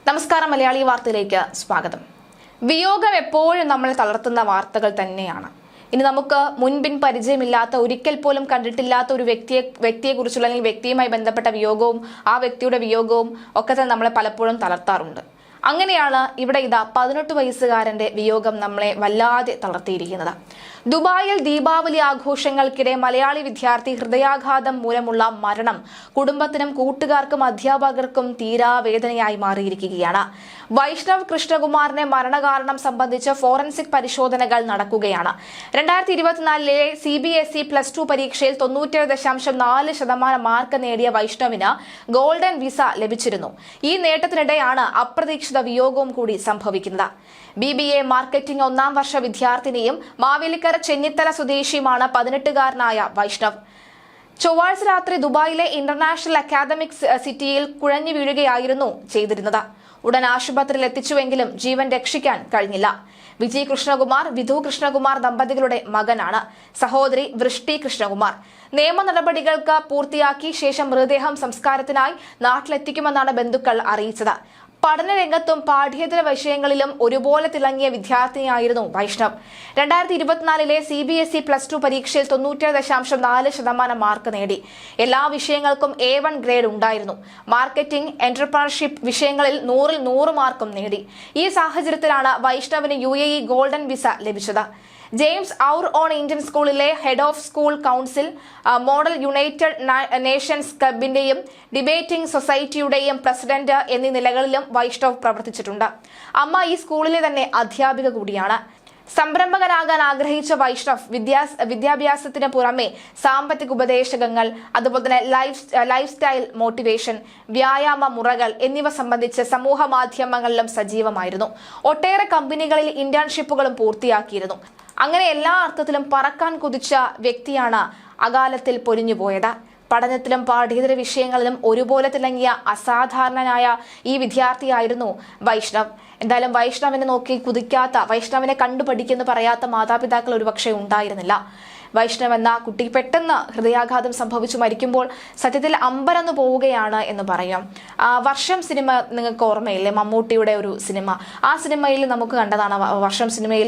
നമസ്കാരം, മലയാളി വാർത്തയിലേക്ക് സ്വാഗതം. വിയോഗം എപ്പോഴും നമ്മളെ തളർത്തുന്ന വാർത്തകൾ തന്നെയാണ്. ഇനി നമുക്ക് മുൻപിൻ പരിചയമില്ലാത്ത, ഒരിക്കൽ പോലും കണ്ടിട്ടില്ലാത്ത ഒരു വ്യക്തിയെക്കുറിച്ചുള്ള അല്ലെങ്കിൽ വ്യക്തിയുമായി ബന്ധപ്പെട്ട വിയോഗവും ആ വ്യക്തിയുടെ വിയോഗവും ഒക്കെ തന്നെ നമ്മളെ പലപ്പോഴും തളർത്താറുണ്ട്. അങ്ങനെയാണ് ഇവിടെ 18 വയസ്സുകാരന്റെ വിയോഗം നമ്മളെ വല്ലാതെ തളർത്തിയിരിക്കുന്നത്. ദുബായിൽ ദീപാവലി ആഘോഷങ്ങൾക്കിടെ മലയാളി വിദ്യാർത്ഥി ഹൃദയാഘാതം മൂലമുള്ള മരണം കുടുംബത്തിനും കൂട്ടുകാർക്കും അധ്യാപകർക്കും തീരാവേദനയായി മാറിയിരിക്കുകയാണ്. വൈഷ്ണവ് കൃഷ്ണകുമാറിന്റെ മരണകാരണം സംബന്ധിച്ച് ഫോറൻസിക് പരിശോധനകൾ നടക്കുകയാണ്. 2024 CBSE +2 പരീക്ഷയിൽ 97.4% മാർക്ക് നേടിയ വൈഷ്ണവിന് ഗോൾഡൻ വിസ ലഭിച്ചിരുന്നു. ഈ നേട്ടത്തിനിടെയാണ് അപ്രതീക്ഷിത വിയോഗവും കൂടി സംഭവിക്കുന്നത്. BBA മാർക്കറ്റിംഗ് 1ാം വർഷ വിദ്യാർത്ഥിനിയും മാവേലിക്കര ചെന്നിത്തല സ്വദേശിയുമാണ് 18-കാരനായ വൈഷ്ണവ്. ചൊവ്വാഴ്ച രാത്രി ദുബായിലെ ഇന്റർനാഷണൽ അക്കാദമിക് സിറ്റിയിൽ കുഴഞ്ഞു വീഴുകയായിരുന്നു ചെയ്തിരുന്നത്. ഉടൻ ആശുപത്രിയിൽ എത്തിച്ചുവെങ്കിലും ജീവൻ രക്ഷിക്കാൻ കഴിഞ്ഞില്ല. വിജയ് കൃഷ്ണകുമാർ, വിധു കൃഷ്ണകുമാർ ദമ്പതികളുടെ മകനാണ്. സഹോദരി വൃഷ്ടി കൃഷ്ണകുമാർ. നിയമ നടപടികൾക്ക് പൂർത്തിയാക്കി ശേഷം മൃതദേഹം സംസ്കാരത്തിനായി നാട്ടിലെത്തിക്കുമെന്നാണ് ബന്ധുക്കൾ അറിയിച്ചത്. പഠനരംഗത്തും പാഠ്യേതര വിഷയങ്ങളിലും ഒരുപോലെ തിളങ്ങിയ വിദ്യാർത്ഥിനിയായിരുന്നു വൈഷ്ണവ്. 2024 CBSE +2 പരീക്ഷയിൽ 97.4% മാർക്ക് നേടി. എല്ലാ വിഷയങ്ങൾക്കും A1 ഗ്രേഡ് ഉണ്ടായിരുന്നു. മാർക്കറ്റിംഗ്, എന്റർപ്രണർഷിപ്പ് വിഷയങ്ങളിൽ 100-ൽ 100 മാർക്കും നേടി. ഈ സാഹചര്യത്തിലാണ് വൈഷ്ണവിന് UAE ഗോൾഡൻ വിസ ലഭിച്ചത്. ജെയിംസ് ഔർ ഓൺ ഇന്ത്യൻ സ്കൂളിലെ head of school council, model united nations ക്ലബിന്റെയും ഡിബേറ്റിംഗ് സൊസൈറ്റിയുടെയും പ്രസിഡന്റ് എന്നീ നിലകളിലും വൈഷ്ണവ് പ്രവർത്തിച്ചിട്ടുണ്ട്. അമ്മ ഈ സ്കൂളിലെ തന്നെ അധ്യാപിക കൂടിയാണ്. സംരംഭകനാകാൻ ആഗ്രഹിച്ച വൈഷ്ണവ് വിദ്യാഭ്യാസത്തിന് പുറമെ സാമ്പത്തിക ഉപദേശകങ്ങൾ, അതുപോലെ തന്നെ ലൈഫ് സ്റ്റൈൽ മോട്ടിവേഷൻ, വ്യായാമ മുറകൾ എന്നിവ സംബന്ധിച്ച് സമൂഹ മാധ്യമങ്ങളിലും സജീവമായിരുന്നു. ഒട്ടേറെ കമ്പനികളിൽ ഇന്റേൺഷിപ്പുകളും പൂർത്തിയാക്കിയിരുന്നു. അങ്ങനെ എല്ലാ അർത്ഥത്തിലും പറക്കാൻ കുതിച്ച വ്യക്തിയാണ് അകാലത്തിൽ പൊലിഞ്ഞുപോയത്. പഠനത്തിലും പാഠ്യേതര വിഷയങ്ങളിലും ഒരുപോലെ തിളങ്ങിയ അസാധാരണനായ ഈ വിദ്യാർത്ഥിയായിരുന്നു വൈഷ്ണവ്. എന്തായാലും വൈഷ്ണവിനെ നോക്കി കുതിക്കാത്ത, വൈഷ്ണവിനെ കണ്ടുപഠിക്കെന്ന് പറയാത്ത മാതാപിതാക്കൾ ഒരുപക്ഷെ ഉണ്ടായിരുന്നില്ല. വൈഷ്ണവ് എന്ന കുട്ടി പെട്ടെന്ന് ഹൃദയാഘാതം സംഭവിച്ചു മരിക്കുമ്പോൾ സത്യത്തിൽ അമ്പരന്ന് പോവുകയാണ് എന്ന് പറയാം. വർഷം സിനിമ നിങ്ങൾക്ക് ഓർമ്മയില്ലേ? മമ്മൂട്ടിയുടെ ഒരു സിനിമ. ആ സിനിമയിൽ നമുക്ക് കണ്ടതാണ്. വർഷം സിനിമയിൽ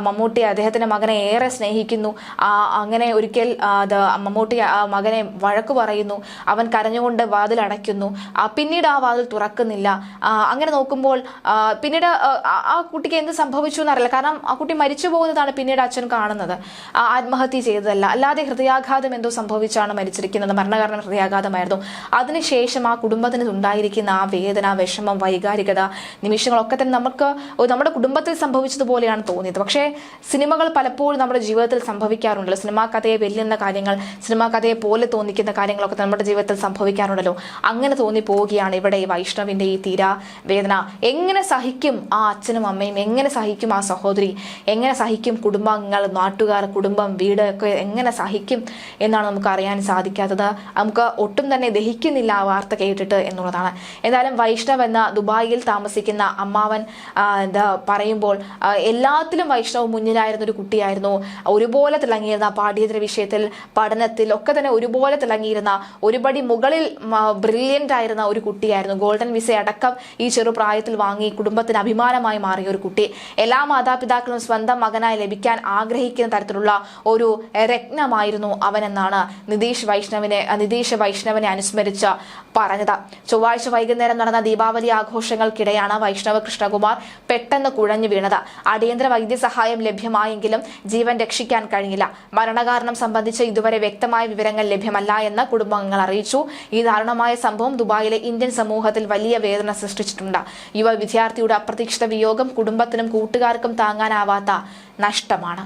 മമ്മൂട്ടി അദ്ദേഹത്തിന്റെ മകനെ ഏറെ സ്നേഹിക്കുന്നു. അങ്ങനെ ഒരിക്കൽ മമ്മൂട്ടി മകനെ വഴക്കു പറയുന്നു. അവൻ കരഞ്ഞുകൊണ്ട് വാതിൽ അടയ്ക്കുന്നു. പിന്നീട് ആ വാതിൽ തുറക്കുന്നില്ല. അങ്ങനെ നോക്കുമ്പോൾ പിന്നീട് ആ കുട്ടിക്ക് എന്ത് സംഭവിച്ചു എന്നറിയില്ല. കാരണം ആ കുട്ടി മരിച്ചു പോകുന്നതാണ് പിന്നീട് അച്ഛൻ കാണുന്നത്. ആത്മഹത്യ ചെയ്തതല്ല, അല്ലാതെ ഹൃദയാഘാതം എന്തോ സംഭവിച്ചാണ് മരിച്ചിരിക്കുന്നത്. മരണകാരണം ഹൃദയാഘാതമായിരുന്നു. അതിനുശേഷം ആ കുടുംബത്തിന് ഉണ്ടായിരിക്കുന്ന ആ വേദന, വിഷമം, വൈകാരികത നിമിഷങ്ങളൊക്കെ തന്നെ നമ്മുടെ കുടുംബത്തിൽ സംഭവിച്ചതുപോലെയാണ് തോന്നിയത്. പക്ഷേ സിനിമകൾ പലപ്പോഴും നമ്മുടെ ജീവിതത്തിൽ സംഭവിക്കാറുണ്ടല്ലോ. സിനിമാ കഥയെ വെല്ലുന്ന കാര്യങ്ങൾ, സിനിമാ കഥയെ പോലെ തോന്നിക്കുന്ന കാര്യങ്ങളൊക്കെ നമ്മുടെ ജീവിതത്തിൽ സംഭവിക്കാറുണ്ടല്ലോ. അങ്ങനെ തോന്നിപ്പോവുകയാണ് ഇവിടെ ഈ വൈഷ്ണവിന്റെ ഈ തീരാ വേദന. എങ്ങനെ സഹിക്കും ആ അച്ഛനും അമ്മയും? എങ്ങനെ സഹിക്കും ആ സഹോദരി? എങ്ങനെ സഹിക്കും കുടുംബാംഗങ്ങൾ, നാട്ടുകാർ, കുടുംബം, വീട് ഒക്കെ എങ്ങനെ സഹിക്കും എന്നാണ് നമുക്ക് അറിയാൻ സാധിക്കാത്തത്. നമുക്ക് ഒട്ടും തന്നെ ദഹിക്കുന്നില്ല ആ വാർത്ത കേട്ടിട്ട് എന്നുള്ളതാണ്. എന്തായാലും വൈഷ്ണവ് എന്ന ദുബായിൽ താമസിക്കുന്ന അമ്മാവൻ പറയുമ്പോൾ എല്ലാത്തിലും വൈഷ്ണവ് മുന്നിലായിരുന്ന ഒരു കുട്ടിയായിരുന്നു. ഒരുപോലെ തിളങ്ങിയിരുന്ന പാഠ്യേതര വിഷയത്തിൽ, പഠനത്തിൽ ഒക്കെ തന്നെ ഒരുപോലെ തിളങ്ങിയിരുന്ന, ഒരുപടി മുകളിൽ ബ്രില്യൻ്റ് ആയിരുന്ന ഒരു കുട്ടിയായിരുന്നു. ഗോൾഡൻ വിസ അടക്കം ഈ ചെറുപ്രായത്തിൽ വാങ്ങി കുടുംബത്തിന് അഭിമാനമായി മാറിയ ഒരു കുട്ടി. എല്ലാ മാതാപിതാക്കളും സ്വന്തം മകനായി ലഭിക്കാൻ ആഗ്രഹിക്കുന്ന തരത്തിലുള്ള ഒരു രത്നമായിരുന്നു അവനെന്നാണ് നിതീഷ് വൈഷ്ണവിനെ അനുസ്മരിച്ച് പറഞ്ഞത്. ചൊവ്വാഴ്ച വൈകുന്നേരം നടന്ന ദീപാവലി ആഘോഷങ്ങൾക്കിടെയാണ് വൈഷ്ണവ് കൃഷ്ണകുമാർ പെട്ടെന്ന് കുഴഞ്ഞു വീണത്. അടിയന്തര വൈദ്യസഹായം ലഭ്യമായെങ്കിലും ജീവൻ രക്ഷിക്കാൻ കഴിഞ്ഞില്ല. മരണകാരണം സംബന്ധിച്ച് ഇതുവരെ വ്യക്തമായ വിവരങ്ങൾ ലഭ്യമല്ല എന്ന് കുടുംബാംഗങ്ങൾ അറിയിച്ചു. ഈ ദാരുണമായ സംഭവം ദുബായിലെ ഇന്ത്യൻ സമൂഹത്തിൽ വലിയ വേദന സൃഷ്ടിച്ചിട്ടുണ്ട്. യുവ വിദ്യാർത്ഥിയുടെ അപ്രതീക്ഷിത വിയോഗം കുടുംബത്തിനും കൂട്ടുകാർക്കും താങ്ങാനാവാത്ത നഷ്ടമാണ്.